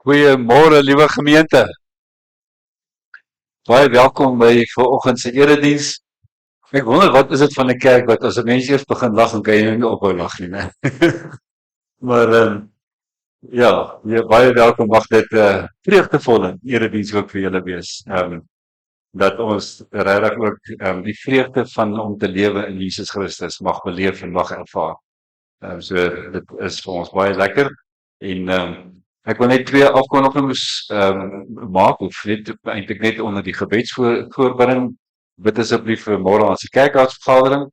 Goeiemôre, liewe gemeente. Baie welkom by vanoggend se erediens. Ek wonder wat is dit van 'n kerk wat as 'n mens eers begin lag, dan kan jy nou nie ophou lag nie, né? Maar ja, baie welkom. Mag dit 'n vreugdevolle erediens ook vir julle wees. Dat ons regtig ook die vreugde van om te lewe in Jesus Christus mag beleef en mag ervaar. So dit is vir ons baie lekker en ek wil net twee afkondigings maak of eintlik net onder die gebedsvoorbereiding. Bid asseblief vir môre aan se kerkraadsvergadering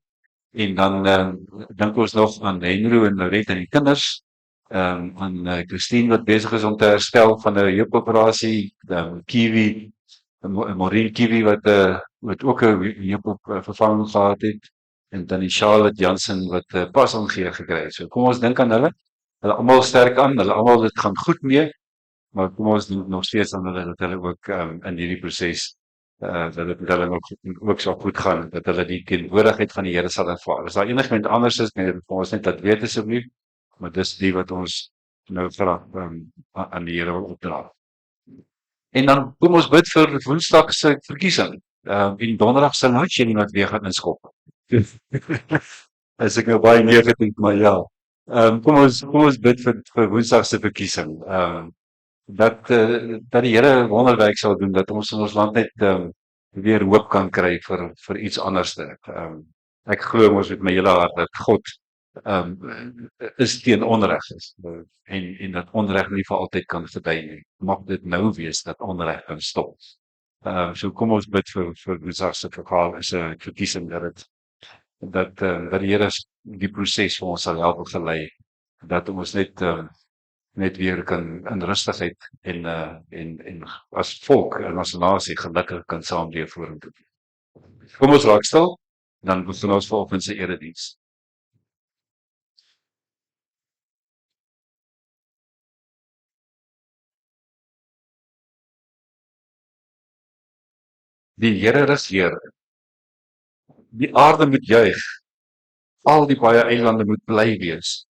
en dan dink ons nog aan Henry en Loret en die kinders. Aan Christine wat besig is om te herstel van 'n heupoperasie, Kiwi, Maureen Kiwi wat ook 'n heupvervanging gehad het. En dan die Charlotte Jansen wat pas aangee gekry het. So kom ons dink aan hulle. Hulle almal sterk aan, hulle almal dit gaan goed mee, maar kom ons dink nog steeds aan hulle dat hulle ook in hierdie proses dat dit met hulle ook sal goed gaan, dat hulle die teenwoordigheid van die Here sal ervaar. As daar enigiemand anders is, net vir ons net laat weet asseblief, maar dis die wat ons nou vra aan die Here wil opdra. En dan kom ons bid vir Woensdag se verkiesing. En Donderdag se loadshedding wat weer gaan inskop. As ek nou baie negatief, maar ja. Kom ons bid vir Woensdag se verkiesing. Dat die Here 'n wonderwerk sal doen, dat ons in ons land net weer hoop kan kry vir iets anderste. Ek glo mos met my hele hart dat God is teen onreg is. En dat onreg nie vir altyd kan verby nie. Mag dit nou wees dat onreg kan stop. So kom ons bid vir Woensdag se verkiesing dat die Here die proses vir ons sal help gelei, dat ons net weer kan in rustigheid en as volk en as nasie gelukkig kan saamleef vorentoe. Kom ons raak stil, dan begin ons vanoggend se erediens. Die Here regeer. Die aarde moet juig. Al die baie eilande moet bly wees.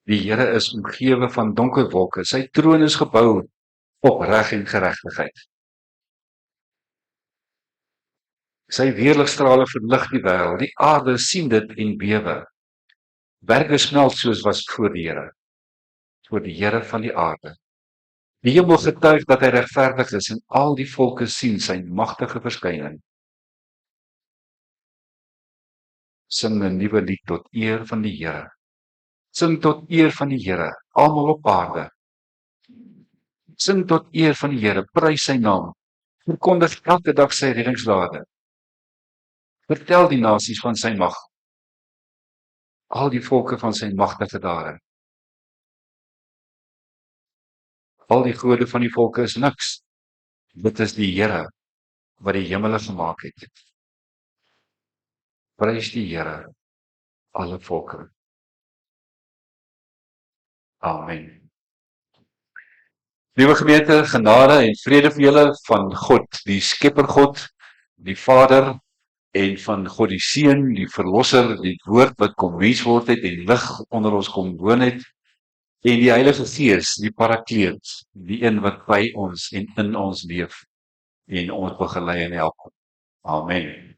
Die Here is omgewe van donker wolke. Sy troon is gebou op reg en geregtigheid. Sy weerligstrale verlig die wêreld. Die aarde sien dit en bewe. Berge smelt soos was voor die Here van die aarde. Die hemel getuig dat hy regverdig is en al die volke sien sy magtige verskyning. Sing 'n nuwe lied tot eer van die Here. Sing tot eer van die Here, almal op aarde. Sing tot eer van die Here, prys sy naam. Verkondig elke dag sy reddingsdade. Vertel die nasies van sy mag. Al die volke van sy magtige dade. Al die gode van die volke is niks. Dit is die Here wat die hemele gemaak het. Prys die Here, alle volke. Amen. Liewe gemeente, genade en vrede vir julle van God, die Skepper God, die Vader en van God die Seun, die Verlosser, die Woord wat kom mens word het en lig onder ons kom woon het, en die Heilige Gees, die Parakleet, die een wat by ons en in ons leef en ons begelei en help. Amen.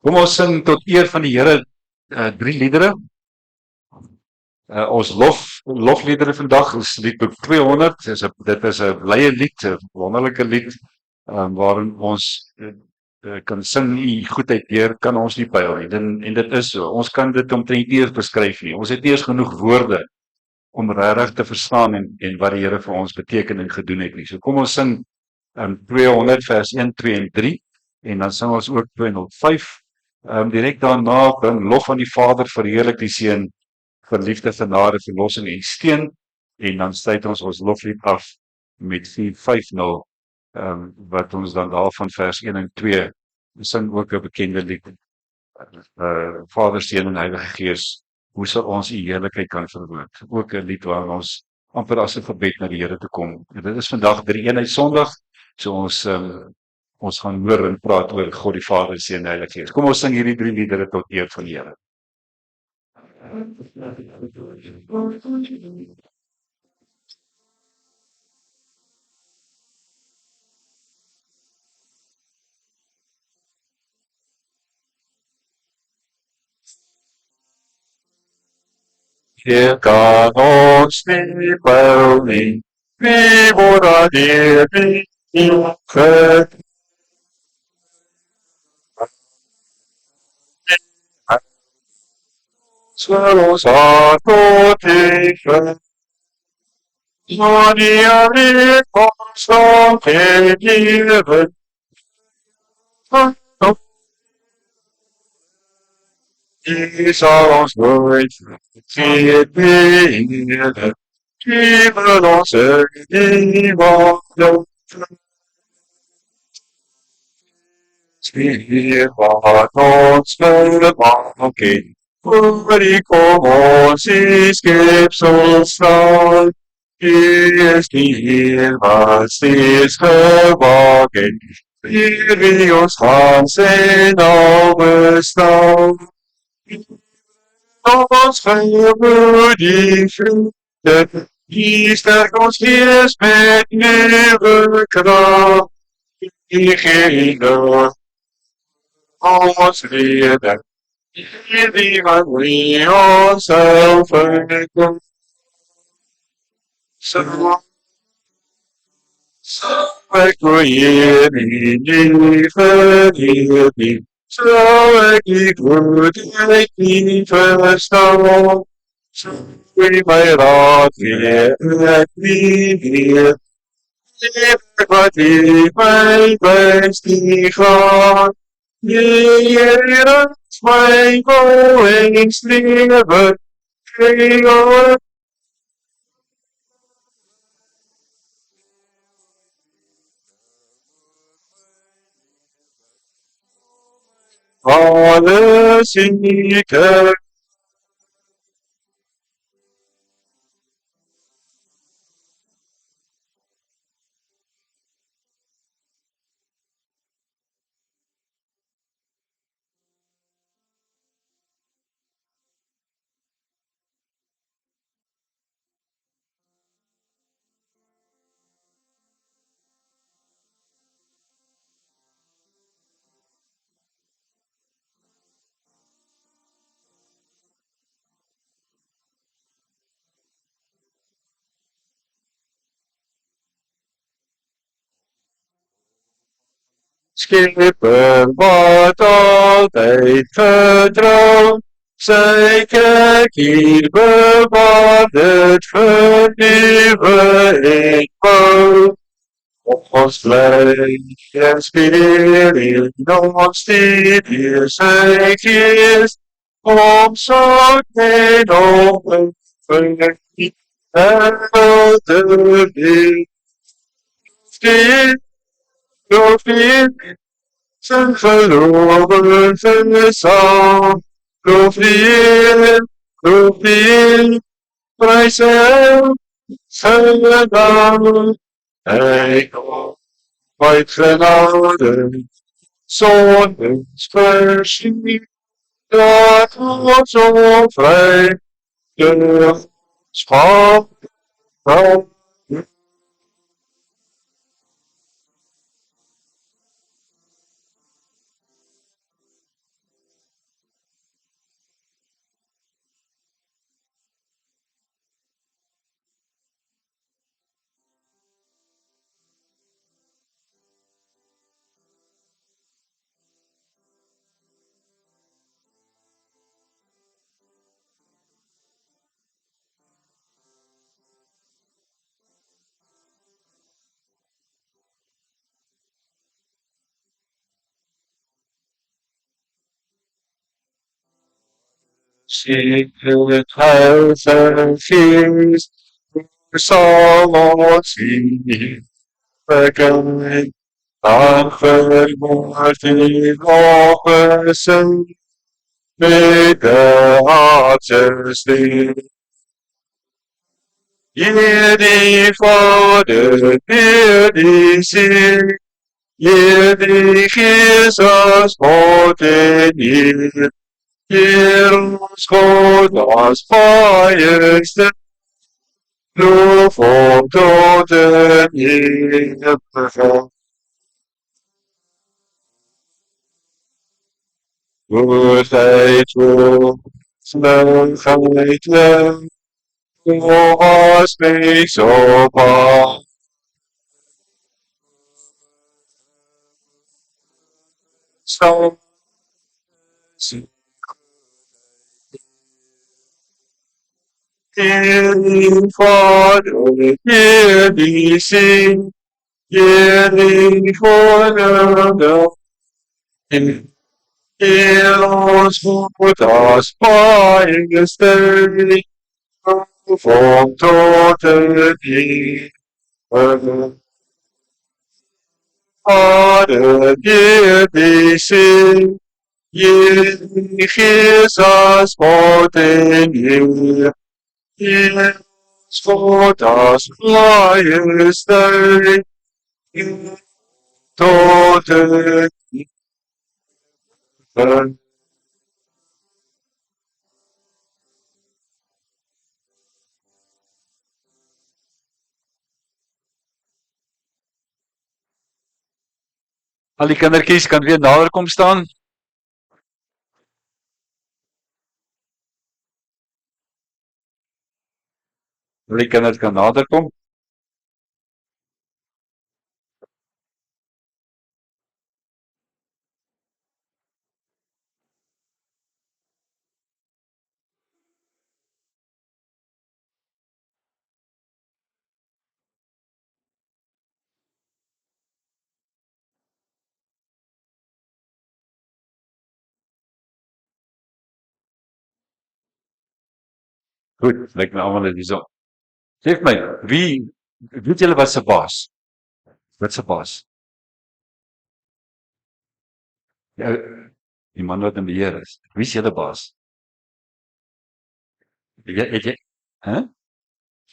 Kom ons sing tot eer van die Here 3 liedere. Ons lofliedere vandag is liedboek 200. Dit is 'n blye lied, 'n wonderlike lied waarin ons kan sing u goedheid deur kan ons nie pyl nie. En dit is so. Ons kan dit omtrent nie eens beskryf nie. Ons het nie eens genoeg woorde om regtig te verstaan en wat die Here vir ons beteken en gedoen het nie. So kom ons sing 200 vers 1, 2 en 3 en dan sing ons ook 205. Direk daarna bring lof aan die Vader, verheerlik die Seun, vir liefde, genade, verlossing en steun, en dan sluit ons loflied af met 450, wat ons dan daarvan vers 1 en 2 sing ook 'n bekende lied, Vader, Seun en Heilige Gees, hoe sal ons u heerlikheid kan verwoord? Ook 'n lied waar ons amper as 'n gebed na die Here toe kom. En dit is vandag Drie-eenheid Sondag, so ons gaan hoor en praat oor God die Vader, Seun en Heilige Gees. Kom ons sing hierdie 3 liedere tot eer van die Here. Je kan ons niet bouwen, wie wordt hier niet zoals apotheker. Maria leert ons dan gegeven. Die zal ons nooit vergeten. Geven ons niemand Hier wat ons verwaken. Voor kom ons is schepselstal. Hier is hier wat steeds gewaken. Hier wie ons gaan zijn al bestaan. Ons gehoor die vrienden. Die sterk ons geest met nieuwe kracht. Die geven ons leren. Die wat we onszelf verkopen. Zo ik groeien in liefde. Zo ik niet goed, ik niet verstaan. Zo ik mij raad weer, ik niet weer. Wat ik mij best niet gaat. Hier is mijn koningsleven. Georg. Alles in die kerk. Schipper wat altijd getrouw. Zij kerk hier bewaart het vernieuwen ik bouw. Ons vlees en spirit ons die hier zij is. Om zo geen open vernieuwen en de wereld. Geloof in zijn verloren gezang. Geloof in, prijs hem, zijn naam. Hij komt uit genade, zondens verschiet, dat God zo vrij de schap van secret huis en feest. Zal ons zien, verkend, dan vermoord in ogen met de hartjesteen. Hier die vader, hier die ziel, hier die Jezus God in hier. Hier ons God als veiligste, loof op tot de eeuwige. Goedheid, Vlugheid, was mij zo bang. Zo in Vader, die zing, jullie voor in ons moet als paaien sterren, van tot het leven. Vader, die zing, jullie Jezus, wat in je. Ons voor als paaien sterren, tot het leven. Al die kindertjies kan weer nader kom staan. Al die kinders kan nader kom. Goed, lyk my almal is hierso. Sê vir my, weet julle wat se baas? Wat se baas? Ja, die man wat in beheer is. Wie is julle baas? Het jy hè?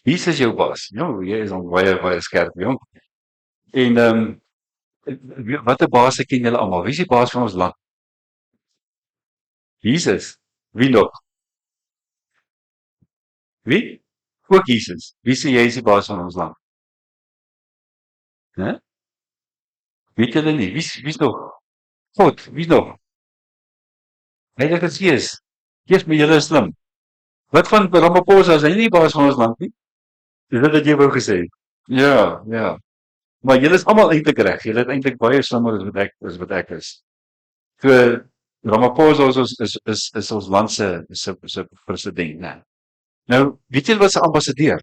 Wie is jou baas? Jong, jy is al baie skerp, jong. En watter baas ken julle almal? Wie is die baas van ons land? Jesus. Wie nog? Wie? Ook Jesus. Wie sê jy is die baas van ons land? Hè? Weet julle nie? Wie's nog? God, wie nog? Heilige Gees. Gees my julle is slim. Wat van Ramaphosa? Is hy nie die baas van ons land nie? Dis wat jy wou gesê. Ja, ja. Maar julle is almal eintlik reg. Julle is eintlik baie slimmer as wat ek is. So Ramaphosa is ons land se president, né? Nou, weet julle wat se ambassadeur?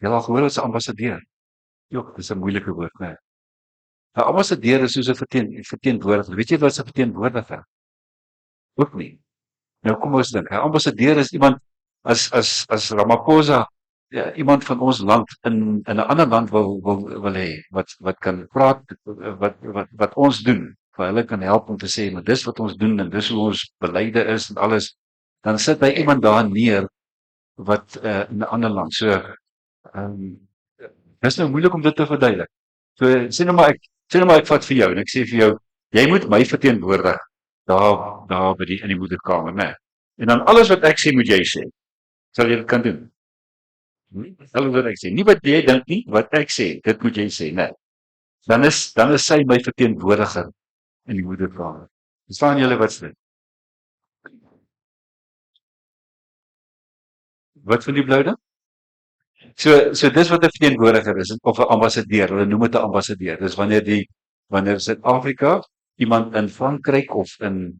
Julle al gehoor wat se ambassadeur? Jok, dis 'n moeilike woord, né? 'n Ambassadeur is soos 'n verteenwoordiger. Weet jy wat 'n verteenwoordiger? Ook nie. Nou kom ons dink, 'n ambassadeur is iemand as Ramaphosa ja, iemand van ons land in 'n ander land wil hê wat kan praat wat ons doen. Vir hulle kan help om te sê maar dis wat ons doen en dis hoe ons beleide is en alles. Dan sit hy iemand daar neer wat in 'n ander land. So dis nou moeilik om dit te verduidelik. So sê nou maar ek vat vir jou en ek sê vir jou jy moet my verteenwoordig daar by in die moederkamer, né? En dan alles wat ek sê moet jy sê. Sal jy dit kan doen? Alles wat ek sê. Nie wat jy dink nie, wat ek sê, dit moet jy sê, né? Dan is sy my verteenwoordiger in die moederkamer. Verstaan julle wat sê? Wat van die blou ding? So dis wat 'n verteenwoordiger is of 'n ambassadeur. Hulle noem dit 'n ambassadeur. Dis wanneer Suid-Afrika iemand in Frankryk of in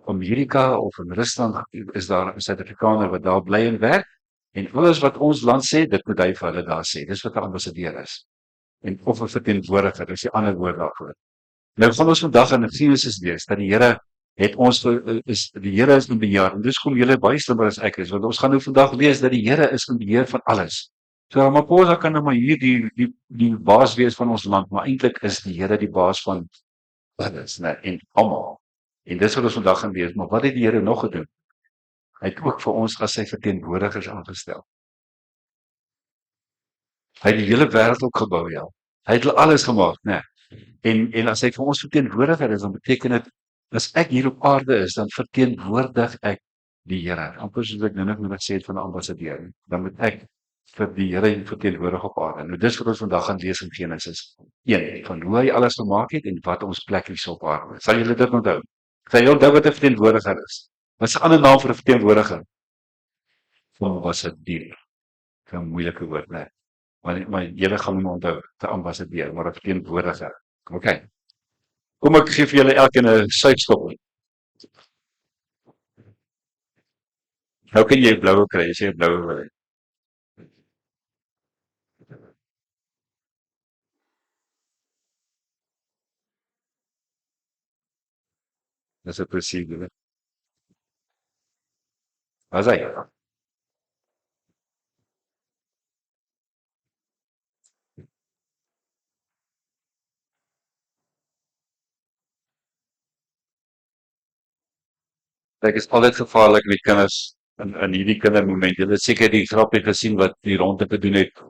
Amerika of in Rusland is daar 'n Suid-Afrikaner wat daar bly en werk en alles wat ons land sê, dit moet hy vir hulle daar sê. Dis wat 'n ambassadeur is. En of 'n verteenwoordiger, dis die ander woord daarvoor. Nou gaan ons vandag in Genesis lees dat die Here het ons die Here is in beheer. En dis kom julle baie slimmer as ek is, want ons gaan nou vandag lees dat die Here is in beheer van alles. So Ramaphosa kan nou maar hier die baas wees van ons land, maar eintlik is die Here die baas van alles, né? En almal. En dis wat ons vandag gaan lees, maar wat het die Here nog gedoen? Hy het ook vir ons as sy verteenwoordigers aangestel. Hy het die hele wêreld ook gebou, ja. Hy het alles gemaak, né? En as hy vir ons verteenwoordiger is, dan beteken dit as ek hier op aarde is, dan verteenwoordig ek die Here. Amper soos ek nou net gesê het van 'n ambassadeur. Dan moet ek vir die Here verteenwoordig op aarde. Nou dis wat ons vandag gaan lees in Genesis 1 van hoe hy alles gemaak het en wat ons plek hier op aarde is. Sal julle dit onthou? Sal jy onthou wat 'n verteenwoordiger is? Wat is 'n ander naam vir 'n verteenwoordiger? Ambassadeur. 'n Moeilike woord, né? Maar julle gaan hom onthou, 'n ambassadeur, maar 'n verteenwoordiger. OK. Kom ek gee vir julle elkeen 'n suikstop. Nou kan jy 'n bloue kry as jy 'n bloue wil hê. Dis 'n plesier, né? Wat sê jy? Dit is altyd gevaarlik met kinders in hierdie kindermoment. Jy het seker die grapie gesien wat die ronde gedoen het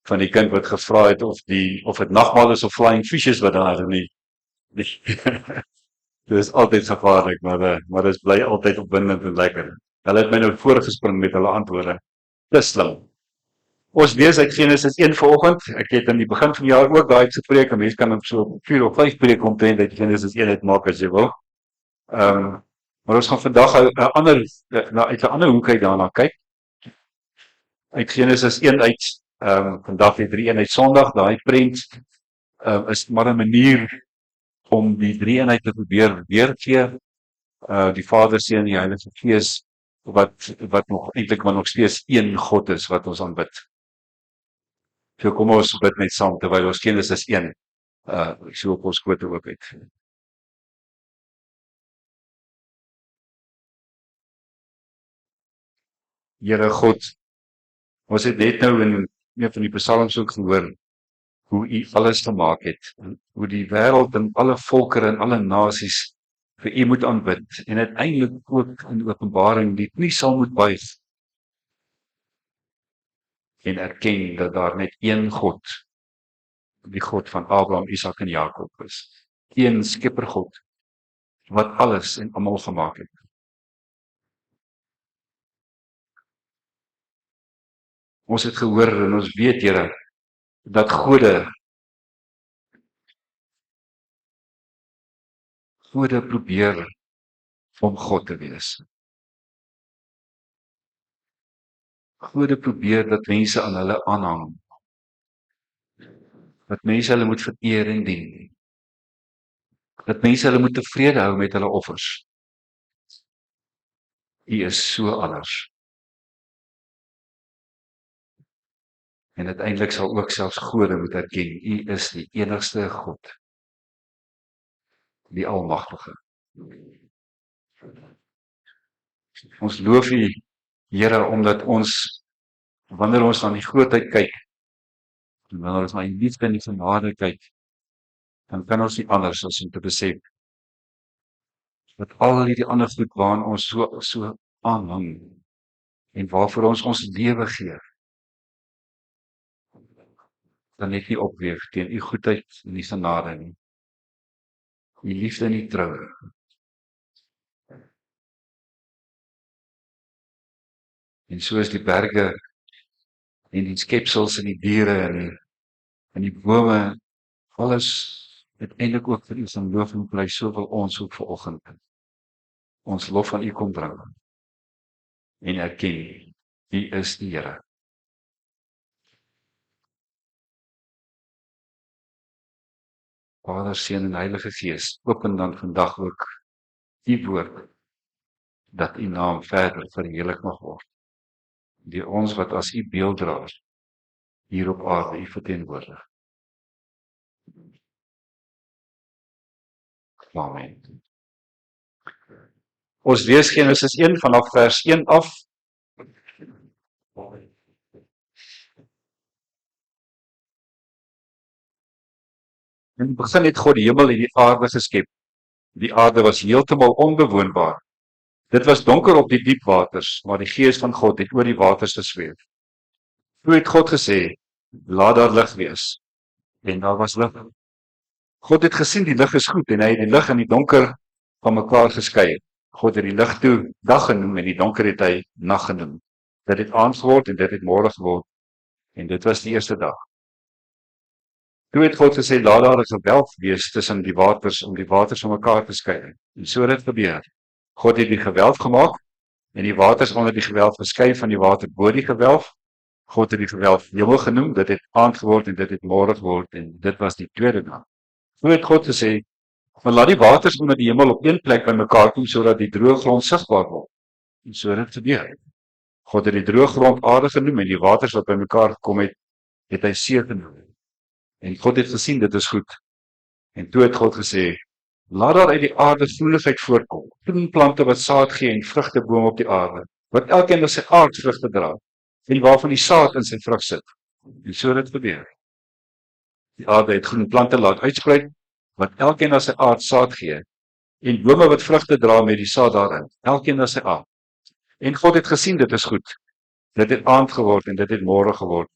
van die kind wat gevra het of dit nagmaal is of flying fishes wat daar nie. Dit is altyd gevaarlik, maar dit bly altyd opwindend en lekker. Hulle het my nou voorgespring met hulle antwoorde. Dis slim. Ons lees uit Genesis 1 vanoggend. Ek het aan die begin van die jaar ook daai gespreek. 'n Mens kan op so 4 of 5 preek omtrent uit Genesis 1 uitmaak as jy wil. Maar ons gaan vandag uit 'n ander hoek uit daarna kyk. Uit Genesis 1 uit, vandag die 3 eenheid Sondag, daai prent is maar 'n manier om die 3 eenheid te probeer weergee. Die Vader, Seun en die Heilige Gees wat nog eintlik maar nog steeds een God is wat ons aanbid. So kom ons bid net saam terwyl ons Genesis 1 so op ons skote oop het. Here God, ons het net nou in een van die psalms ook gehoor hoe U alles gemaak het, en hoe die wêreld en alle volkere en alle nasies vir U moet aanbid en uiteindelik ook in Openbaring die knie sal moet buig en erken dat daar net een God, die God van Abraham, Isak en Jakob is. Een skeppergod wat alles en almal gemaak het. Ons het gehoor en ons weet, Here, dat gode probeer om God te wees. Gode probeer dat mense aan hulle aanhang. Dat mense hulle moet vereer en dien. Dat mense hulle moet tevrede hou met hulle offers. U is so anders. En uiteindelik sal ook selfs gode moet erken, U is die enigste God, die Almagtige. Ons loof U, Here, omdat ons, wanneer ons na die grootheid kyk, en wanneer ons na die liefde en die genade kyk, dan kan ons nie anders as om te besef, dat al hierdie ander goed waaraan ons so aanhang, en waarvoor ons lewe gee, dan net nie opweeg teen U goedheid en die genade nie. U liefde en U troue. En so is die berge en die skepsels en die diere en die bome, alles uiteindelik ook vir U se loof en prys, so wil ons ook vanoggend ons lof aan U kom bring en erken U is die Here. Vader, Seun en Heilige Gees, open dan vandag ook U woord, dat U naam verder verheerlik mag word, deur ons wat as U beelddraers hier op aarde U verteenwoordig. Amen. Ons lees Genesis 1 vanaf vers 1 af. In die begin het God die hemel en die aarde geskep. Die aarde was heeltemal onbewoonbaar. Dit was donker op die diep waters, maar die Gees van God het oor die waters gesweef. Toe het God gesê, laat daar lig wees. En daar was lig. God het gesien die lig is goed en hy het die lig en die donker van mekaar geskei. God het die lig toe dag genoem en die donker het hy nag genoem. Dit het aand geword en dit het môre geword. En dit was die eerste dag. Toe het God gesê, laat daar 'n gewelf wees tussen die waters om die waters van mekaar te skei. En so het dit gebeur. God het die gewelf gemaak en die waters onder die gewelf verskei van die water bo die gewelf. God het die gewelf hemel genoem, dit het aand geword en dit het môre geword en dit was die tweede dag. Toe het God gesê, maar laat die waters onder die hemel op een plek bymekaar kom sodat die droë grond sigbaar word. En so het dit gebeur. God het die droë grond aarde genoem en die waters wat bymekaar gekom het hy see genoem. En God het gesien dit is goed. En toe het God gesê, laat daar uit die aarde groenigheid voorkom, groen plante wat saad gee en vrugtebome op die aarde, wat elkeen na sy aard vrugte dra, en waarvan die saad in sy vrug sit. En so het dit gebeur. Die aarde het groen plante laat uitsprei, wat elkeen na sy aard saad gee, en bome wat vrugte dra met die saad daarin, elkeen na sy aard. En God het gesien dit is goed. Dit het aand geword en dit het môre geword,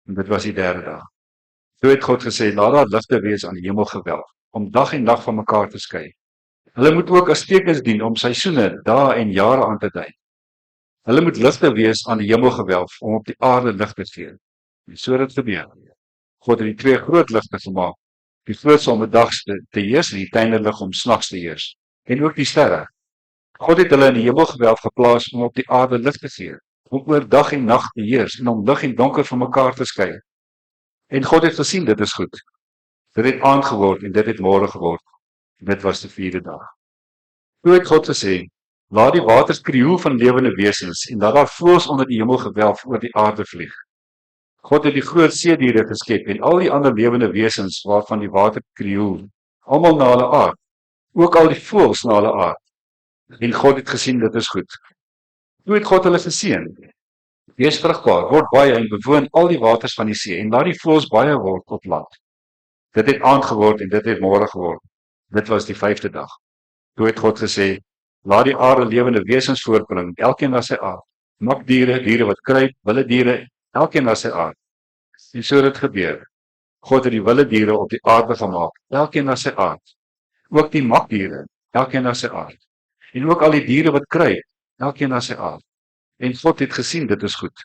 en dit was die derde dag. Toe het God gesê, laat daar ligte wees aan die hemelgewelf, om dag en nag van mekaar te skei. Hulle moet ook as tekens dien om seisoene, dae en jare aan te dui. Hulle moet ligte wees aan die hemelgewelf om op die aarde lig te gee. En so het dit gebeur. God het die twee groot ligte gemaak, die grootste om bedags te heers en die tuinderlig om snags te heers, en ook die sterre. God het hulle in die hemelgewelf geplaas om op die aarde lig te gee, om oor dag en nag te heers en om lig en donker van mekaar te skei. En God het gesien dit is goed. Dit het aand geword en dit het môre geword. Dit was die vierde dag. Toe het God gesê, laat die waters krioel van lewende wesens en laat daar voëls onder die hemelgewelf oor die aarde vlieg. God het die groot seediere geskep en al die ander lewende wesens waarvan die water krioel, almal na hulle aard, ook al die voëls na hulle aard. En God het gesien dit is goed. Toe het God hulle geseën. Wees vrugbaar, word baie en bewoon al die waters van die see en laat die voëls baie word op land. Dit het aand geword en dit het môre geword. Dit was die vyfde dag. Toe het God gesê, laat die aarde lewende wesens voortbring, elkeen na sy aard. Makdiere, diere wat kruip, wilde diere, elkeen na sy aard. En so het dit gebeur. God het die wilde diere op die aarde gemaak, elkeen na sy aard. Ook die makdiere, elkeen na sy aard. En ook al die diere wat kruip, elkeen na sy aard. En God het gesien dit is goed.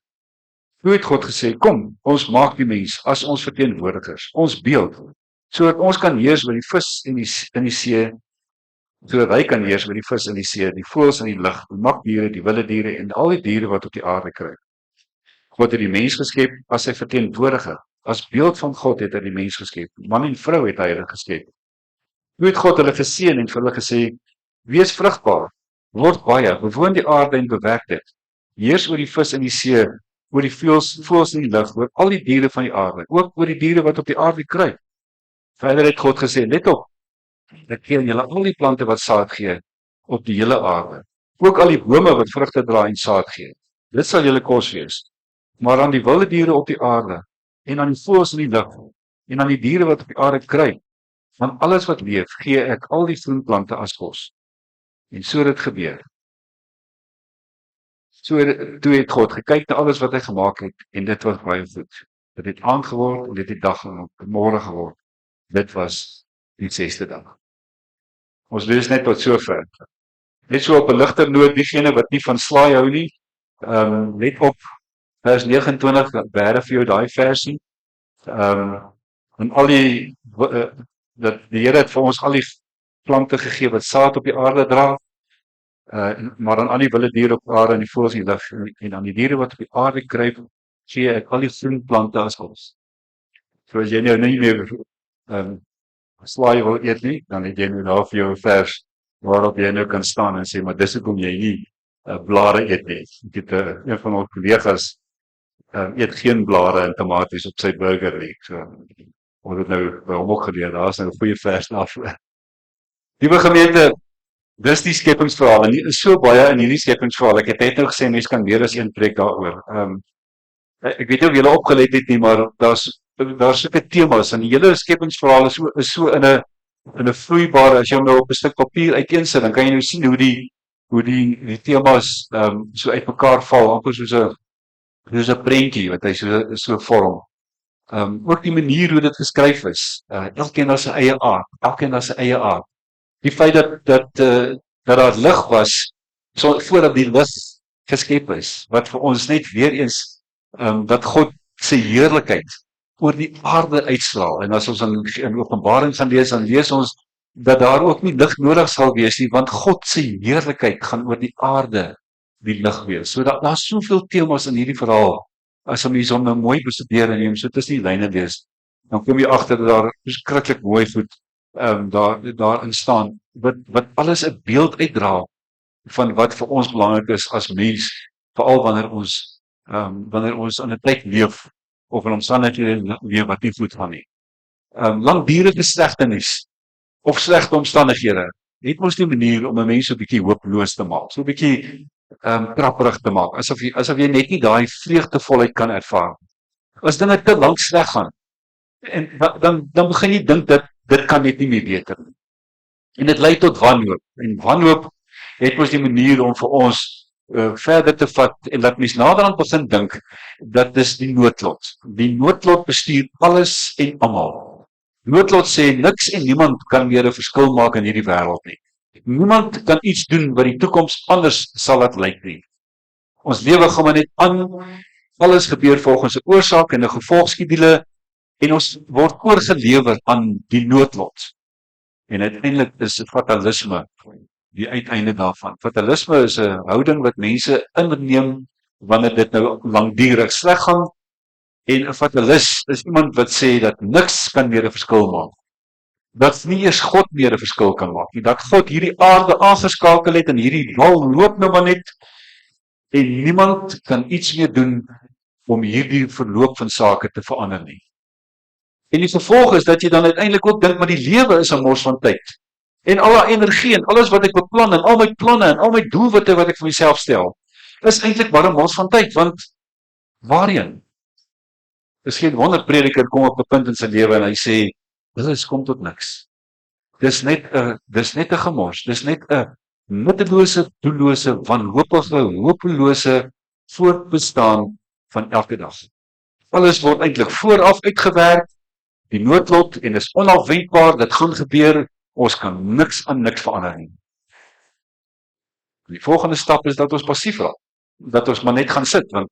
Toe het God gesê, kom, ons maak die mens as ons verteenwoordigers, ons beeld, sodat ons kan heers oor die vis in die see, sodat hy kan heers oor die vis in die see, die voëls in die lug, die makdiere, die wilde diere en al die diere wat op die aarde kruip. God het die mens geskep as sy verteenwoordiger. As beeld van God het hy die mens geskep. Man en vrou het hy hulle geskep. Toe het God hulle geseën en vir hulle gesê, wees vrugbaar, word baie, bewoon die aarde en bewerk dit. Heers oor die vis in die see, oor die voëls in die lug, oor al die diere van die aarde, ook oor die diere wat op die aarde kruip. Verder het God gesê, let op, ek gee julle al die plante wat saad gee op die hele aarde, ook al die bome wat vrugte dra en saad gee. Dit sal julle kos wees. Maar aan die wilde diere op die aarde, en aan die voëls in die lug, en aan die diere wat op die aarde kruip, van alles wat leef, gee ek al die groenplante as kos. En so het dit gebeur. Toe het God gekyk na alles wat hy gemaak het, en dit was baie goed. Dit het aand geword, en dit het dag en môre geword. Dit was die 6de dag. Ons lees net tot sover. Net so op 'n ligter noot, diegene wat nie van slaai hou nie, let op, vers 29, bere vir jou daai versie. En al die, dat die Here het vir ons al die plante gegee wat saad op die aarde dra, maar aan al die wilde diere op aarde en die voëls in die lug en aan die diere wat op die aarde kruip, gee ek al die groen plante as kos. So as jy nou nie meer slaai wil eet nie, dan het jy nou daar vir jou 'n vers waarop jy nou kan staan en sê, maar dis hoekom jy nie blare eet nie. Ek het een van ons kollegas eet geen blare en tomaties op sy burger nie. So, ons het nou by hom ook geleer, daar is nou 'n goeie vers daarvoor. Liewe gemeente, dis die skepingsverhaal, en die is so baie in hierdie skepingsverhaal. Ek het net nou gesê, mens kan meer as een preek daaroor. Ek weet nie of julle opgelet het nie, maar daar's sulke temas, en die hele skepingsverhaal is so in 'n vloeibare, as jy hom nou op 'n stuk papier uiteensit, dan kan jy nou sien hoe die temas so uitmekaar val, amper soos 'n prentjie wat hy so vorm. Ook die manier hoe dit geskryf is, elkeen na sy eie aard. Die feit dat daar lig was, voordat die lig geskep is, wat vir ons net weer eens, dat God se heerlikheid oor die aarde uitstraal. En as ons in Openbaring gaan lees, dan lees ons dat daar ook nie lig nodig sal wees nie, want God se heerlikheid gaan oor die aarde die lig wees. So daar's soveel temas in hierdie verhaal. As jy hom nou mooi bestudeer en jy hom so tussen die lyne lees, dan kom jy agter dat daar verskriklik mooi goed daarin staan wat alles 'n beeld uitdra van wat vir ons belangrik is as mens, veral wanneer ons in 'n tyd leef of in omstandighede leef wat nie goed gaan nie. Langdurige slegte nuus of slegte omstandighede het mos die manier om 'n mens so 'n bietjie hooploos te maak, so 'n bietjie trapperig te maak, asof jy net nie daai vreugdevolheid kan ervaar. As dinge te lank sleg gaan, en dan begin jy dink dat dit kan net nie meer beter nie. En dit lei tot wanhoop. En wanhoop het mos die manier om vir ons verder te vat en dat mens naderhand begin dink dat dis die noodlot. Die noodlot bestuur alles en almal. Noodlot sê niks en niemand kan meer 'n verskil maak in hierdie wêreld nie. Niemand kan iets doen wat die toekoms anders sal laat lyk nie. Ons lewe gaan maar net aan. Alles gebeur volgens 'n oorsaak en 'n gevolgskedule en ons word oorgelewer aan die noodlot. En uiteindelik is dit fatalisme die uiteinde daarvan. Fatalisme is 'n houding wat mense inneem wanneer dit nou langdurig sleg gaan. En 'n fatalis is iemand wat sê dat niks kan meer 'n verskil maak. Dat nie eens God meer 'n verskil kan maak nie. Dat God hierdie aarde aangeskakel het en hierdie wal loop nou maar net en niemand kan iets meer doen om hierdie verloop van sake te verander nie. En die gevolg is dat jy dan uiteindelik ook dink maar die lewe is 'n mors van tyd. En al daai energie en alles wat ek beplan en al my planne en al my doelwitte wat ek vir myself stel, is eintlik maar 'n mors van tyd, want waarheen? Dis geen wonder prediker kom op 'n punt in sy lewe en hy sê, dit kom tot niks. Dis net 'n gemors, dis net 'n nuttelose, doellose, wanhopige, hopelose voortbestaan van elke dag. Alles word eintlik vooraf uitgewerk, die noodlot en is onafwendbaar, dit gaan gebeur, ons kan niks aan niks verander nie. Die volgende stap is dat ons passief raak, dat ons maar net gaan sit, want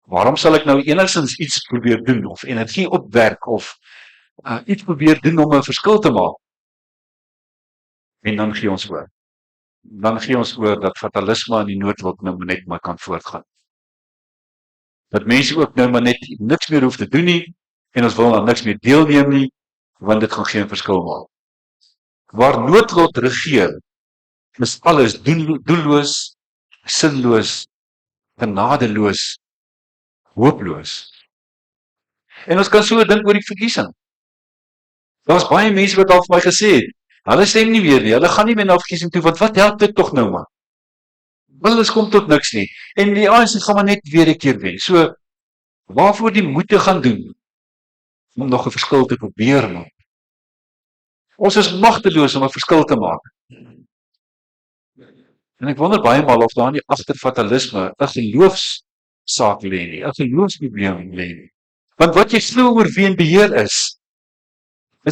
waarom sal ek nou enigstens iets probeer doen, of energie opwerk, of iets probeer doen om 'n verskil te maak? En dan gee ons oor. Dan gee ons oor dat fatalisme en die noodlot nou net maar kan voortgaan. Dat mense ook nou maar net niks meer hoef te doen nie, en ons wil aan niks meer deelneem nie, want dit gaan geen verskil maak. Waar noodlot regeer, is alles doelloos, sinloos, genadeloos, hooploos. En ons kan so dink oor die verkiesing. Daar's baie mense wat al vir my gesê het, hulle stem nie weer nie, hulle gaan nie meer na verkiesing toe, want wat help dit tog nou maar? Alles kom tot niks nie. En die ANC gaan maar net weer 'n keer wen. So, waarvoor die moeite gaan doen om nog 'n verskil te probeer maak? Ons is magteloos om 'n verskil te maak. En ek wonder baie maal of daar nie agter fatalisme 'n geloofssaak lê nie, 'n geloofsprobleem lê nie. Want wat jy glo oor wie in beheer is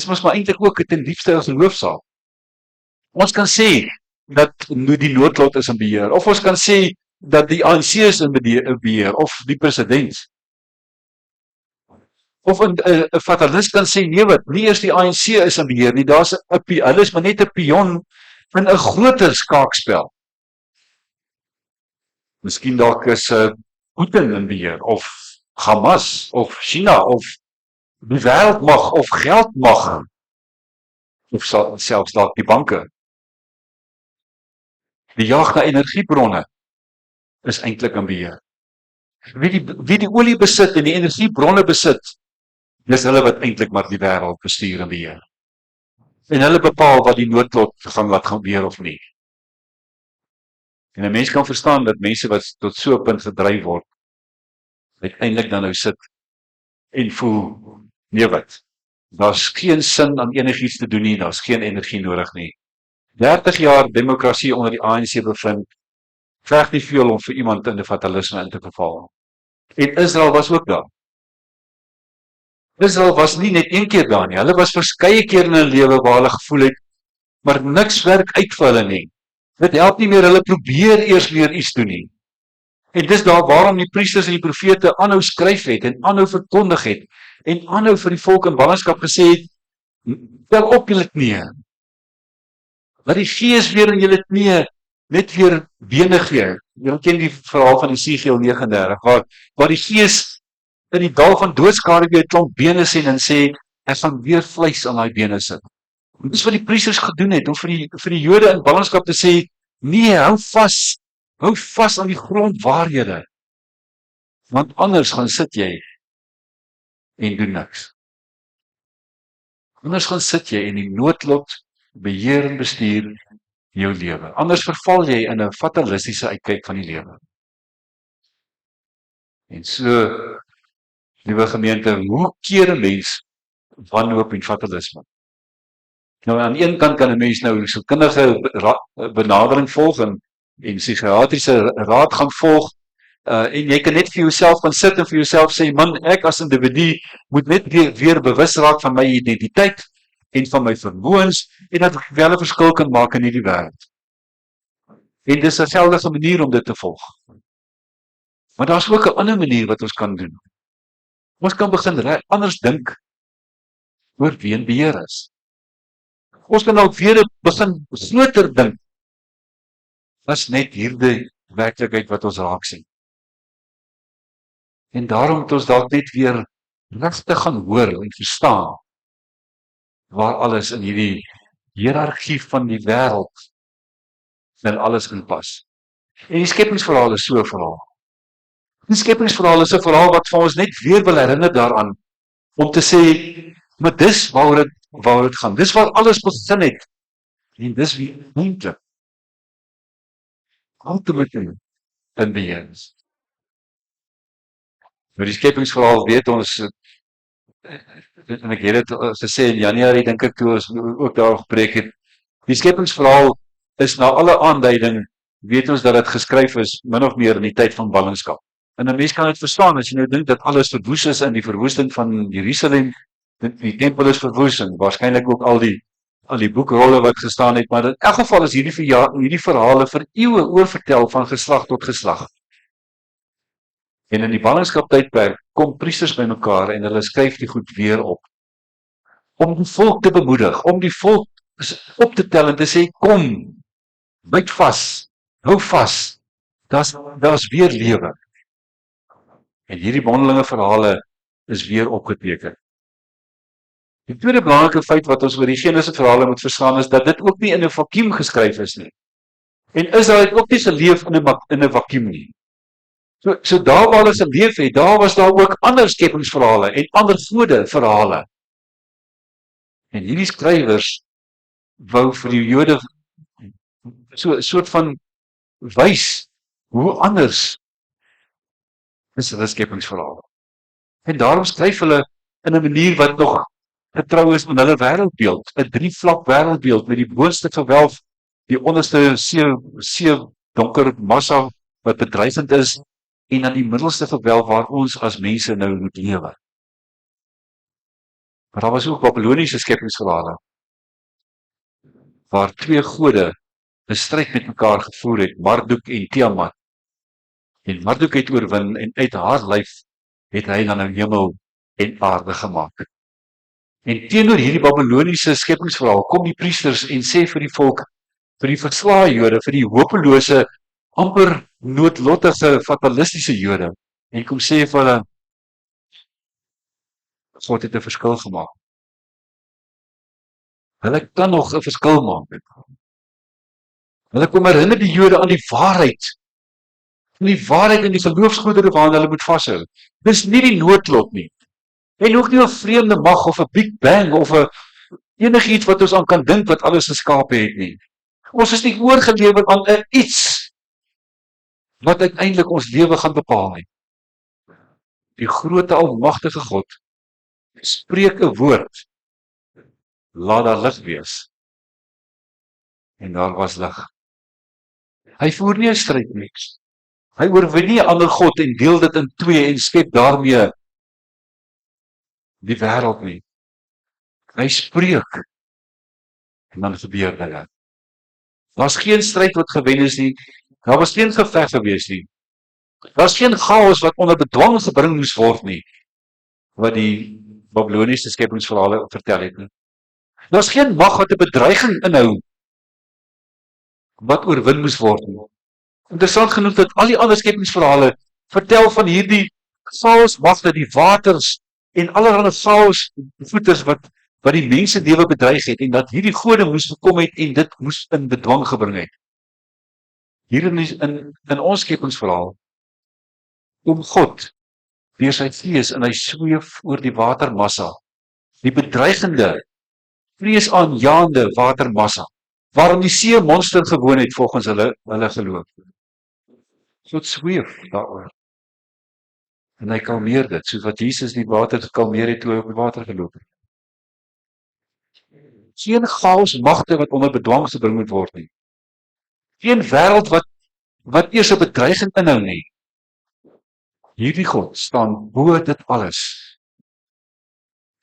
mos maar eintlik ook ten diepste 'n geloofsaak. Ons kan sê dat die noodlot is in beheer, of ons kan sê dat die ANC is in beheer, of die president. Of 'n fatalis kan sê, nee wat, nie eers die ANC is in beheer nie, hulle is maar net 'n pion in 'n groter skaakspel. Miskien dalk is Putin in beheer, of Hamas, of China, of die wêreldmag, of geldmag, of selfs dalk die banke. Die jag na energiebronne is eintlik in beheer. Wie die olie besit en die energiebronne besit, dis hulle wat eintlik maar die wêreld bestuur en beheer. En hulle bepaal wat die noodlot gaan laat gebeur of nie. En 'n mens kan verstaan dat mense wat tot so 'n punt gedryf word, uiteindelik dan nou sit en voel, nee wat, daar's geen sin aan enigiets te doen nie, daar's geen energie nodig nie. 30 jaar demokrasie onder die ANC bevind, verg nie veel om vir iemand in die fatalisme in te verval. En Israel was ook daar. Israel was nie net een keer daar nie, hulle was verskeie keer in 'n lewe waar hulle gevoel het, maar niks werk uit vir hulle nie. Dit help nie meer, hulle probeer eers weer iets doen nie. En dis daar waarom die priesters en die profete aanhou skryf het, en aanhou verkondig het, en aanhou vir die volk in ballingskap gesê het, tel op julle knieë. Laat die Gees weer in julle knieë net weer bene gee. Julle ken die verhaal van Esegiel 39, waar die gees in die dal van doodskade weer 'n klomp bene sien en sê, ek gaan weer vleis aan daai bene sit. En dis wat die priesters gedoen het, om vir die Jode in ballingskap te sê, nee, hou vas aan die grondwaarhede, want anders gaan sit jy en doen niks. Anders gaan sit jy en die noodlot beheer en bestuur jou lewe. Anders verval jy in 'n fatalistiese uitkyk van die lewe. En so, liewe gemeente, hoe keer 'n mens wanhoop en fatalisme? Nou aan die een kant kan 'n mens nou sielkundige benadering volg en psigiatriese raad gaan volg, en jy kan net vir jouself gaan sit en vir jouself sê, man, ek as individu moet net weer bewus raak van my identiteit en van my vermoëns en dat ek wel 'n verskil kan maak in hierdie wêreld. En dis 'n geldige manier om dit te volg. Maar daar's ook 'n ander manier wat ons kan doen. Ons kan begin anders dink oor wie in beheer is. Ons kan ook weer begin groter dink as net hierdie werklikheid wat ons raak sien. En daarom moet ons dalk net weer regtig gaan hoor en verstaan waar alles in hierdie hiërargie van die wêreld en alles inpas. En die skepingsverhaal is so 'n verhaal. Die skepingsverhaal is 'n verhaal wat vir ons net weer wil herinner daaraan om te sê, maar dis waaroor dit gaan. Dis waar alles begin het. En dis wie eintlik ultimately in beheer is. Nou die skepingsverhaal weet ons, en ek het dit gesê in Januarie, dink ek, toe ons ook daar gepreek het, die skepingsverhaal is na alle aanduiding, weet ons dat dit geskryf is, min of meer in die tyd van ballingskap. En 'n mens kan dit verstaan, as jy nou dink dat alles verwoes is in die verwoesting van Jerusalem, die tempel is verwoes, en waarskynlik ook al die boekrolle wat gestaan het, maar in elk geval is hierdie verhale vir eeue oorvertel van geslag tot geslag. En in die ballingskaptydperk kom priesters bymekaar en hulle skryf die goed weer op. Om die volk te bemoedig, om die volk op te tel en te sê, kom, byt vas, hou vas, daar's weer lewe. En hierdie bondelinge verhale is weer opgeteken. Die tweede belangrike feit wat ons oor die Genesis verhale moet verstaan is dat dit ook nie in 'n vakuum geskryf is nie. En Israel het ook nie geleef in 'n vakuum nie. So daar waar hulle geleef het, daar was daar ook ander skepingsverhale en ander gode verhale. En hierdie skrywers wou vir die Jode so 'n soort van wys hoe anders is hulle skepingsverhale. En daarom skryf hulle in 'n manier wat nog getrou is aan hulle wêreldbeeld, 'n 3-vlak wêreldbeeld met die boonste gewelf, die onderste see donker massa wat bedreigend is, en dan die middelste gewelf waar ons as mense nou moet lewe. Maar daar was ook Babiloniese skepingsverhale, waar 2 gode 'n stryd met mekaar gevoer het, Marduk en Tiamat. En Marduk het oorwin en uit haar lyf het hy dan nou hemel en aarde gemaak. En teenoor hierdie Babiloniese skepingsverhaal kom die priesters en sê vir die volk, vir die verslae Jode, vir die hopelose, amper noodlottige, fatalistiese Jode, en kom sê vir hulle, God het 'n verskil gemaak. Hulle kan nog 'n verskil maak. Hulle kom herinner die Jode aan die waarheid en die geloofsgoedere waaraan hulle moet vashou. Dis nie die noodlot nie. En ook nie 'n vreemde mag of 'n Big Bang of 'n enigiets wat ons aan kan dink wat alles geskape het nie. Ons is nie oorgelewer aan 'n iets wat uiteindelik ons lewe gaan bepaal nie. Die grootte almagtige God spreek 'n woord, laat daar lig wees. En daar was lig. Hy voer nie 'n stryd nie. Hy oorwin nie 'n ander God en deel dit in 2 en skep daarmee die wêreld nie. Hy spreek en dan gebeur dit. Daar's geen stryd wat gewen is nie. Daar was geen geveg gewees nie. Daar's geen chaos wat onder bedwang gebring moes word nie, wat die Babiloniese skepingsverhale vertel het nie. Daar's geen mag wat 'n bedreiging inhou wat oorwin moes word nie. Interessant genoeg dat al die ander skepingsverhale vertel van hierdie chaosmagte, die waters en allerlei chaosvoeters wat die mense lewe bedreig het en dat hierdie gode moes gekom het en dit moes in bedwang gebring het. Hier in ons skepingsverhaal kom God deur sy gees en hy sweef oor die watermassa, die bedreigende, vreesaanjaende watermassa, waarin die see monster gewoon het volgens hulle geloof. God sweef daaroor. En hy kalmeer dit, soos wat Jesus die water gekalmeer het toe hy op die water geloop het. Geen chaosmagte wat onder bedwang gebring moet word nie. Geen wêreld wat eers 'n bedreiging inhou nie. Hierdie God staan bo dit alles.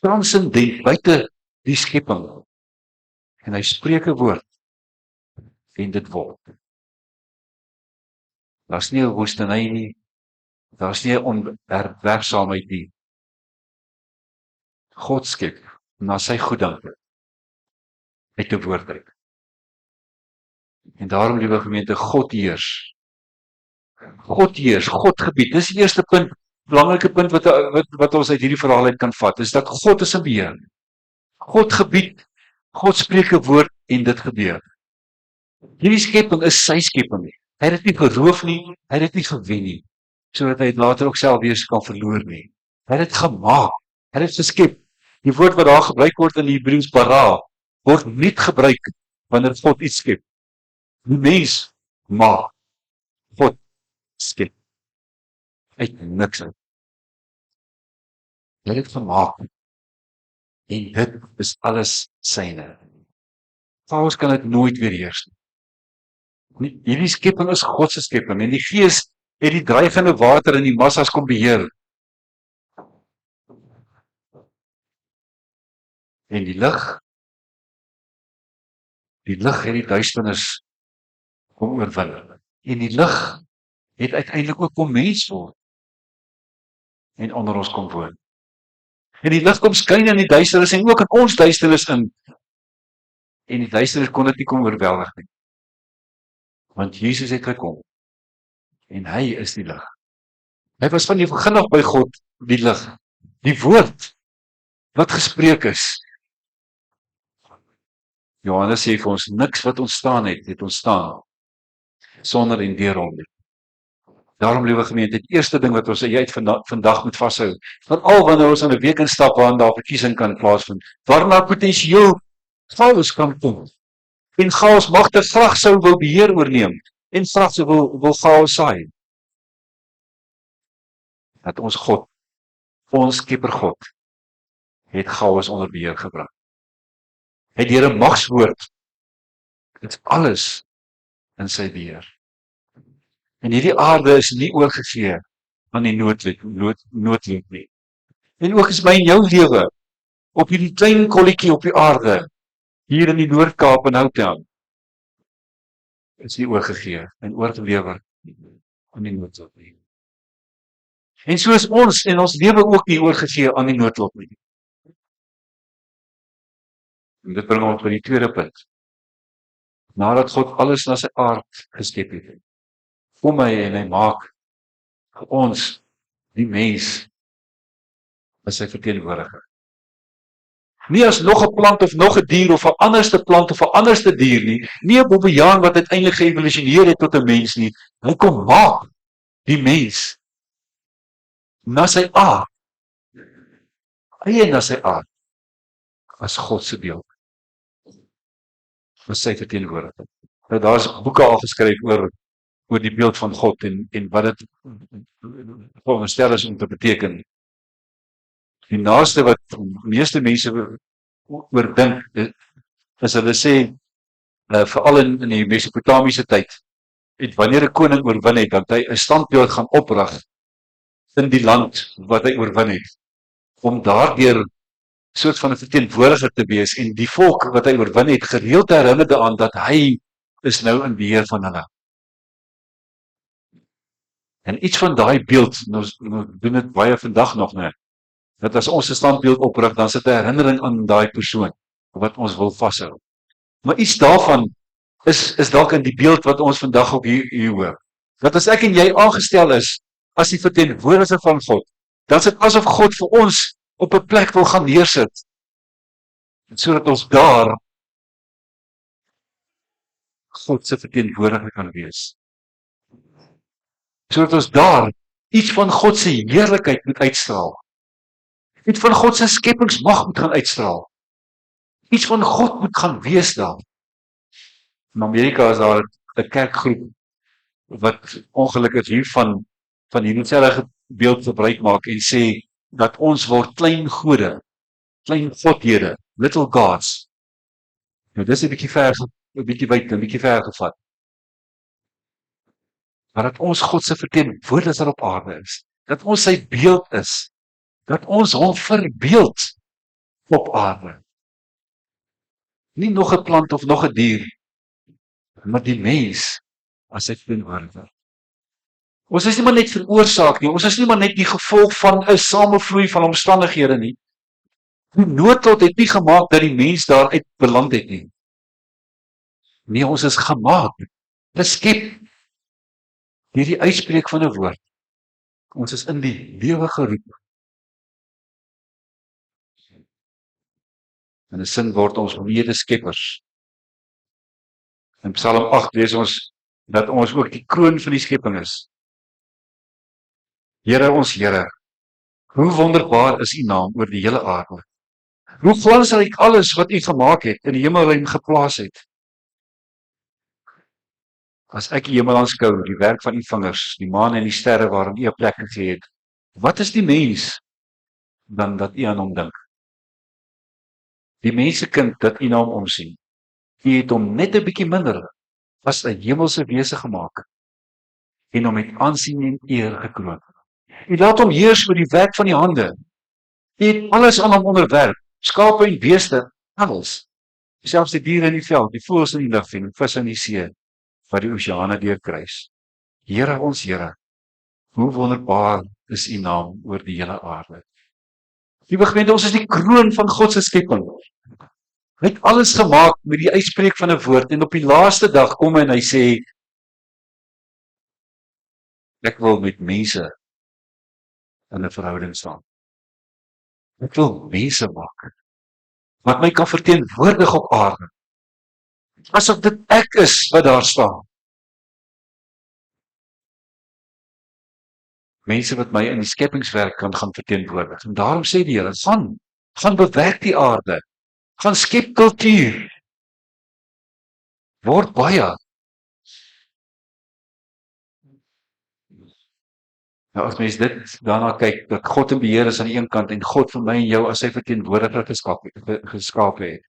Transcendent buite die skepping. En hy spreek 'n woord en dit word. Daar's nie 'n woestynheid nie. Daar's nie 'n onwerksaamheid nie. God skep na sy goeddink uit 'n woord uit. En daarom, liewe gemeente, God heers. God heers, God gebied. Dis die eerste punt, belangrike punt wat ons uit hierdie verhaal uit kan vat, is dat God is in beheer. God gebied, God spreek 'n woord en dit gebeur. Hierdie skepping is sy skepping nie. Hy het dit nie geroof nie, hy het dit nie gewen nie, sodat hy dit later ook self weer kan verloor nie. Hy het dit gemaak, hy het dit geskep. Die woord wat daar gebruik word in Hebreëus bara, word nie gebruik wanneer God iets skep. Die mens maak, God skep. Uit niks uit. Hy het dit gemaak. En dit is alles syne. Chaos kan dit nooit weer heers nie. Hierdie skepping is God se skepping en die Gees het die dreigende water in die massas kom beheer. En die lig het die duisternis kom oorwin. En die lig het uiteindelik ook kom mens word en onder ons kom woon. En die lig kom skyn in die duisternis en ook in ons duisternis in. En die duisternis kon dit nie kom oorweldig nie. Want Jesus het gekom en hy is die lig. Hy was van die begin af by God, die lig. Die woord wat gespreek is. Johannes sê vir ons, niks wat ontstaan het ontstaan sonder en deur hom nie. Daarom, liewe gemeente, die eerste ding wat ons uit vandag moet vashou, veral wanneer ons in 'n week instap waarin daar verkiesing kan plaasvind, waarna potensieel chaos kan kom. En chaos magte graag sou wil beheer oorneem en graag sou wil chaos saai. Dat ons God, ons skepper God, het chaos onder beheer gebring. Hy het deur 'n magswoord dit alles in sy beheer. En hierdie aarde is nie oorgegee aan die noodlot nie. En ook is my en jou lewe op hierdie klein kolletjie op die aarde, hier in die Noord-Kaap en Houtown, is nie oorgegee en oorgelewer aan die noodlot nie. En soos ons en ons lewe ook nie oorgegee aan die noodlot nie. En dit bring ons by die tweede punt. Nadat God alles na sy aard geskep het, kom hy en hy maak vir ons, die mens, as sy verteenwoordiger. Nie as nog 'n plant of nog 'n dier of 'n anderste plant of 'n anderste dier nie, nie 'n bobbejaan wat uiteindelik geëvolusioneer het tot 'n mens nie. Hy kom maak die mens na sy aard, eie na sy aard, as God se beeld, as sy verteenwoordiger. Nou daar's boeke al geskryf oor die beeld van God en wat dit veronderstel is om te beteken. Die naaste wat meeste mense oor dink, is hulle sê, veral in die Mesopotamiese tyd, en wanneer 'n koning oorwin het, dat hy 'n standbeeld gaan oprig in die land wat hy oorwin het, om daardeur soort van 'n verteenwoordiger te wees en die volk wat hy oorwin het, gereeld te herinner daaraan dat hy is nou in beheer van hulle. En iets van daai beeld, ons doen dit baie vandag nog, né? Dat as ons 'n standbeeld oprig, dan sit 'n herinnering aan daai persoon wat ons wil vashou. Maar iets daarvan is dalk in die beeld wat ons vandag op hier hoor. Dat as ek en jy aangestel is as die verteenwoordiger van God, dan is dit asof God vir ons op 'n plek wil gaan neersit, sodat ons daar God se verteenwoordiger kan wees. Sodat ons daar iets van God se heerlikheid moet uitstraal. Iets van God se skepingsmag moet gaan uitstraal. Iets van God moet gaan wees daar. In Amerika is daar 'n kerkgroep wat ongelukkig hiervan hierdie selfde beeld gebruik maak en sê dat ons word klein gode, klein godhede, little gods. Nou dis 'n bietjie ver, 'n bietjie wyd, 'n bietjie ver gevat. Maar dat ons God se verteenwoordiger op aarde is, dat ons sy beeld is, dat ons hom verbeeld op aarde. Nie nog 'n plant of nog 'n dier, maar die mens as sy verteenwoordiger. Ons is nie maar net veroorsaak nie, ons is nie maar net die gevolg van 'n samevloei van omstandighede nie. Die noodlot het nie gemaak dat die mens daaruit beland het nie. Nee, ons is gemaak, geskep deur die uitspreek van 'n woord. Ons is in die lewe geroep. In 'n sin word ons medeskeppers. In Psalm 8 lees ons dat ons ook die kroon van die skepping is. Here ons Here, hoe wonderbaar is U naam oor die hele aarde. Hoe glansryk alles wat U gemaak het, in die hemelruim geplaas het. As ek die hemel aanskou, die werk van U vingers, die maan en die sterre waarin U 'n plek gegee het, wat is die mens dan dat U aan hom dink? Die mensekind dat U na hom omsien. U het hom net 'n bietjie minder as 'n hemelse wese gemaak en hom met aansien en eer gekroon. U laat hom heers oor die werk van die hande. U het alles aan hom onderwerp, skape en beeste, alles. Selfs die diere in die veld, die voëls in die lug en die visse in die see, wat die oseane deurkruis. Here ons Here, hoe wonderbaar is U naam oor die hele aarde. Liewe gemeente, ons is die kroon van God se skepping. Hy het alles gemaak met die uitspreek van 'n woord en op die laaste dag kom hy en hy sê, ek wil met mense in 'n verhouding staan. Ek wil mense maak wat my kan verteenwoordig op aarde. Asof dit ek is wat daar staan. Mense wat my in die skepingswerk kan gaan verteenwoordig. En daarom sê die Here, gaan bewerk die aarde. Gaan skep kultuur. Word baie. Nou as mens dit daarna kyk, dat God in beheer is aan die een kant en God vir my en jou as sy verteenwoordiger geskaap het.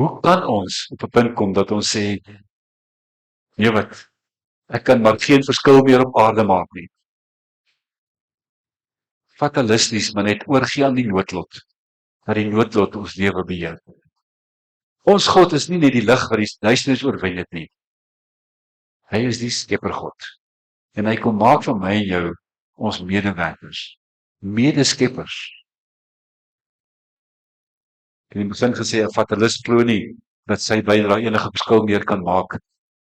Hoe kan ons op 'n punt kom dat ons sê, nee wat, ek kan maar geen verskil meer op aarde maak nie. Fatalisties, maar net oorgee aan die noodlot, dat die noodlot ons lewe beheer. Ons God is nie net die lig wat die duisternis oorwin het nie. Hy is die skepper God. En hy kom maak van my en jou ons medewerkers, medeskeppers. Ek het in die begin gesê 'n fatalist glo nie dat sy bydrae enige verskil meer kan maak,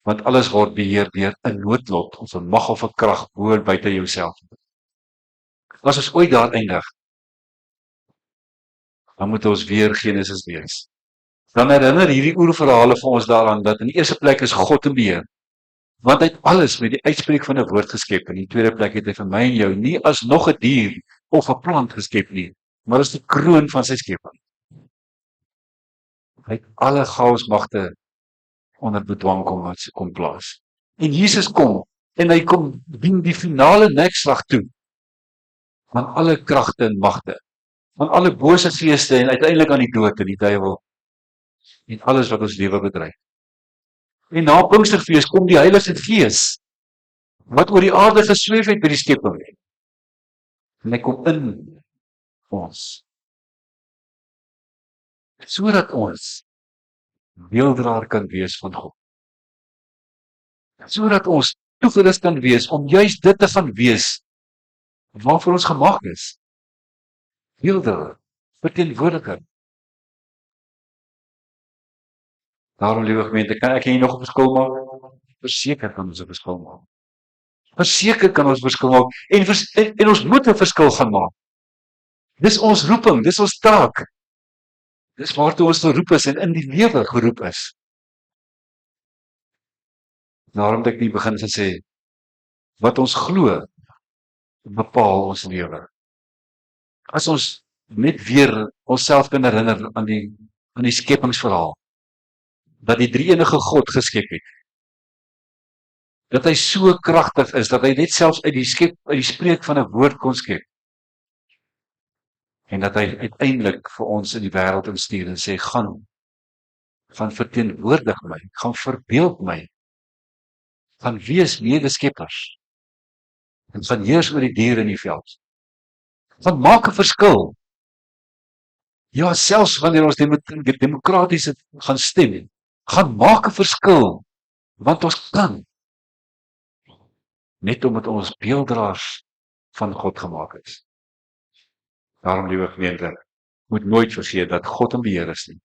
want alles word beheer deur 'n noodlot of 'n mag of 'n krag bo en buite jouself. As ons ooit daar eindig, dan moet ons weer Genesis lees. Dan herinner hierdie oerverhale vir ons daaraan dat in die eerste plek is God in beheer. Want hy het alles met die uitspreek van 'n woord geskep. In die tweede plek het hy vir my en jou nie as nog 'n dier of 'n plant geskep nie, maar as die kroon van sy skepping. Hy het alle chaosmagte onder bedwang kom plaas. En Jesus kom en hy kom dien die finale nekslag toe van alle kragte en magte, van alle bose geeste en uiteindelik aan die dood en die duiwel en alles wat ons lewe bedreig. En na Pinksterfees kom die Heilige Gees wat oor die aarde gesweef het by die skepping. En hy kom in ons. Sodat ons beelddraer kan wees van God. Sodat ons toegerus kan wees om juist dit te gaan wees waarvoor ons gemaak is. Beelddraer, verteenwoordiger. Daarom, liewe gemeente, kan ek hier nog 'n verskil maak? Verseker kan ons 'n verskil maak. Verseker kan ons verskil maak en ons moet 'n verskil gaan maak. Dis ons roeping, dis ons taak. Dis waartoe ons geroep is en in die lewe geroep is. Daarom het ek nie begin gesê wat ons glo bepaal ons lewe. As ons net weer onsself kan herinner aan die skepingsverhaal, dat die drie-enige God geskep het, dat hy so kragtig is dat hy net selfs uit die spreek van 'n woord kon skep en dat hy uiteindelik vir ons in die wêreld instuur en sê gaan verteenwoordig my, gaan verbeeld my, gaan wees medeskeppers en gaan heers oor die diere in die veld. Gaan maak 'n verskil. Ja, selfs wanneer ons demokraties gaan stem, gaan maak 'n verskil want ons kan net omdat ons beelddraers van God gemaak is. Daarom, liewe gemeente, moet nooit vergeet dat God in beheer is nie.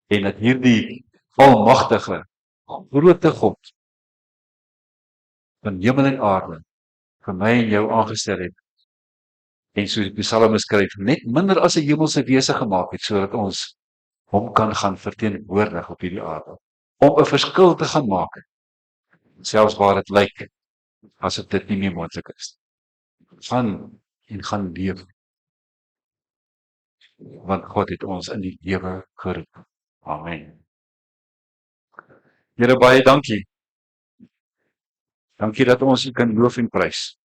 En dat hierdie almagtige, grote God van hemel en aarde vir my en jou aangestel het. En soos die Psalme skryf, net minder as 'n hemelse wese gemaak het sodat ons hom kan gaan verteenwoordig op hierdie aarde. Om 'n verskil te gaan maak, selfs waar dit lyk asof dit nie meer moontlik is. Gaan leef. Want God het ons in die lewe geroep. Amen. Here, baie dankie. Dankie dat ons U kan loof en prys.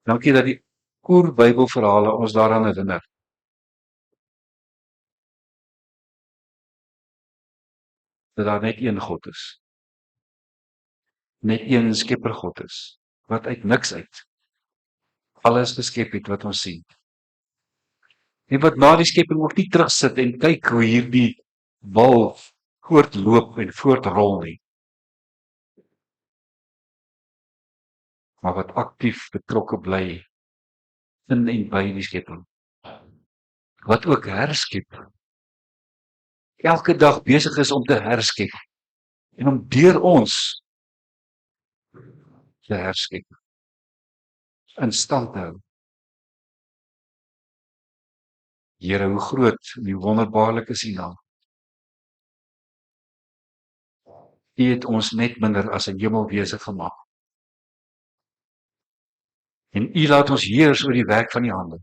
Dankie dat die oerbybelverhale ons daaraan herinner. Dat daar net een God is. Net een skepper God is. Wat uit niks uit alles geskep het wat ons sien. En wat na die skepping ook nie terugsit en kyk hoe hierdie bal voortloop en voortrol nie. Maar wat aktief betrokke bly in en by die skepping. Wat ook herskep. Elke dag besig is om te herskep en om deur ons te herskep, in stand te hou. Here, hoe groot en hoe wonderbaarlik is U naam. U het ons net minder as 'n hemelwese gemaak. En U laat ons heers oor die werk van die hande.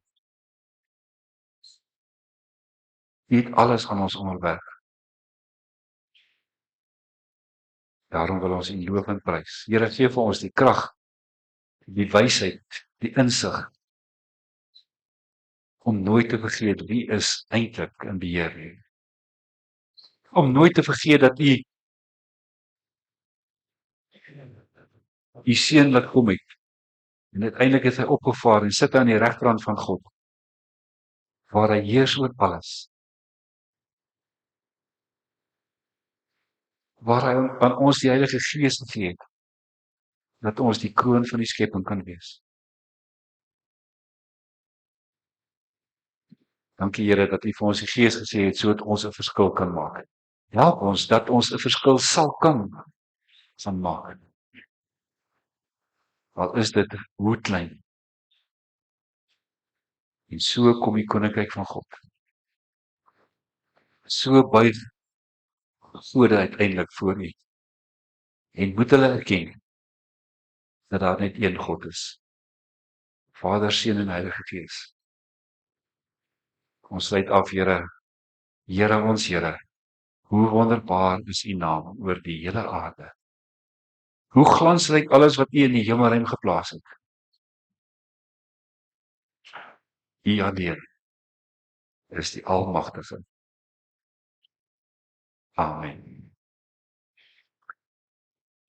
U het alles aan ons onderwerf. Daarom wil ons U loof en prys. Here, gee vir ons die krag, die wysheid, die insig om nooit te vergeet wie is eintlik in beheer nie. Om nooit te vergeet dat U seun laat kom het. En uiteindelik het hy opgevaar en sit aan die regterhand van God, waar hy heers oor alles. Waar hy aan ons die Heilige Gees gegee het, dat ons die kroon van die skepping kan wees. Dankie Here dat U vir ons die Gees gegee het sodat ons 'n verskil kan maak. Help ons dat ons 'n verskil sal kan maak. Al is dit hoe klein. En so kom die koninkryk van God. So buig gode uiteindelik voor U. En moet hulle erken dat daar net een God is. Vader, Seun en Heilige Gees. Ons sluit af, Here. Here ons Here. Hoe wonderbaar is U naam oor die hele aarde. Hoe glansryk alles wat U in die hemelruim geplaas het. U alleen is die Almagtige. Amen.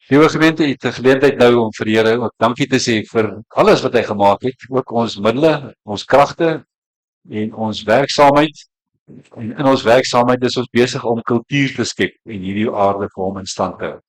Liewe gemeente, het 'n geleentheid nou om vir die Here ook dankie te sê vir alles wat hy gemaak het, ook ons middele, ons kragte en ons werksaamheid. En in ons werksaamheid is ons besig om kultuur te skep en hierdie aarde vir hom in stand te hou.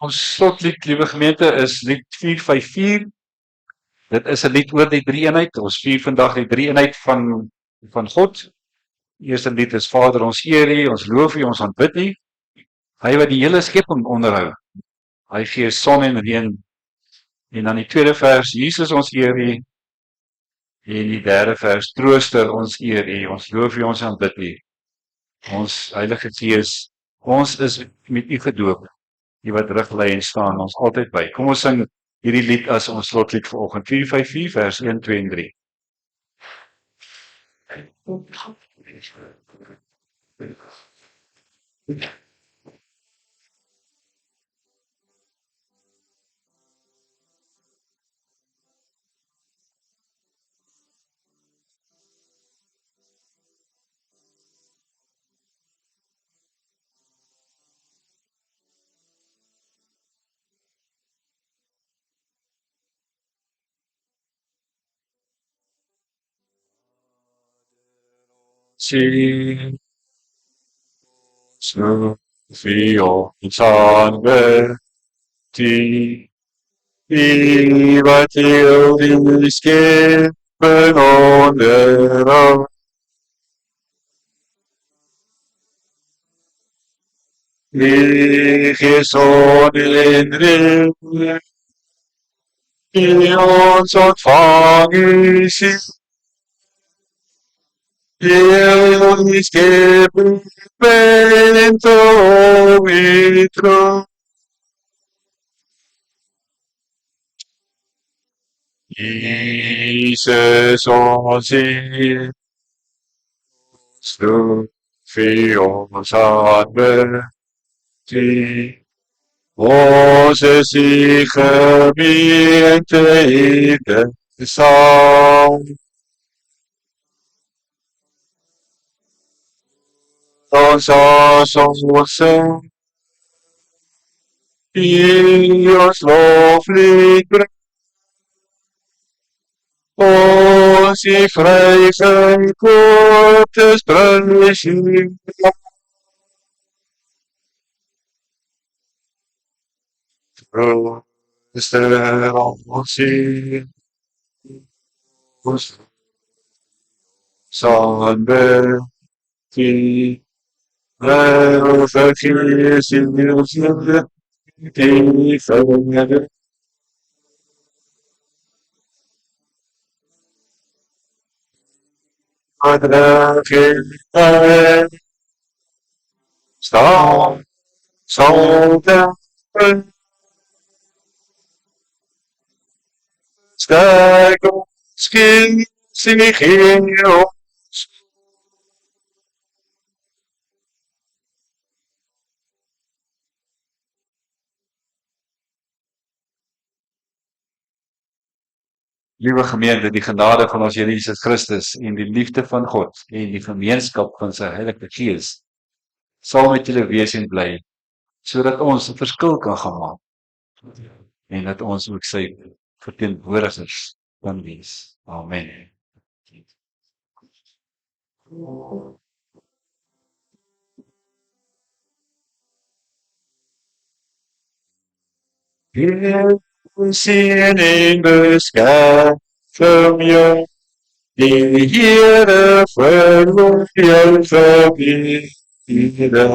Ons slotlied, liewe gemeente, is lied 454. Dit is 'n lied oor die drie-eenheid. Ons vier vandag die drie-eenheid van God. Die eerste lied is Vader, ons eer U, ons loof U, ons aanbid U. Hy wat die hele skepping onderhou. Hy gee son en reën. En dan die tweede vers, Jesus, ons eer U. En die derde vers, Trooster, ons eer U, ons loof U, ons aanbid U. Ons Heilige Gees, ons is met U gedoop. U wat riglei en staan ons altyd by. Kom ons sing hierdie lied as ons slotlied vanoggend. 454 vers 1, 2 en 3. Sing so feel aanbid die wat heel die skepping onderhou. Die gee son en reën, die ons ontvang is heel die skepping bent om U troon. Jesus ons Heer, sloeg vir ons aanbid. Ons is die gemeente hier saam. Ons as ons sing, ons loflied bring. Ons die vrygekooptes prysing. Trooster ons Heer, ons aanbid die Heilige Gees in ons lewe, die verder. Staan, soldaten, sterk ons kind, sing in ons. Liewe gemeente, die genade van ons Here Jesus Christus en die liefde van God en die gemeenskap van sy Heilige Gees sal met julle wees en bly, sodat ons 'n verskil kan gaan maak en dat ons ook sy verteenwoordigers kan wees. Amen. Heer, sien en beskerm jou. Die Here verlof jou gebiede.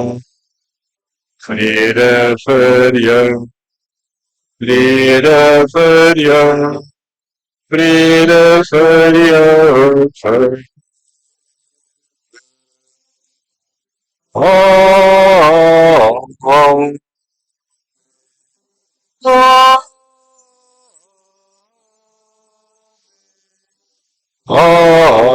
Vrede vir jou. Vrede vir jou. Vrede vir jou. Oh,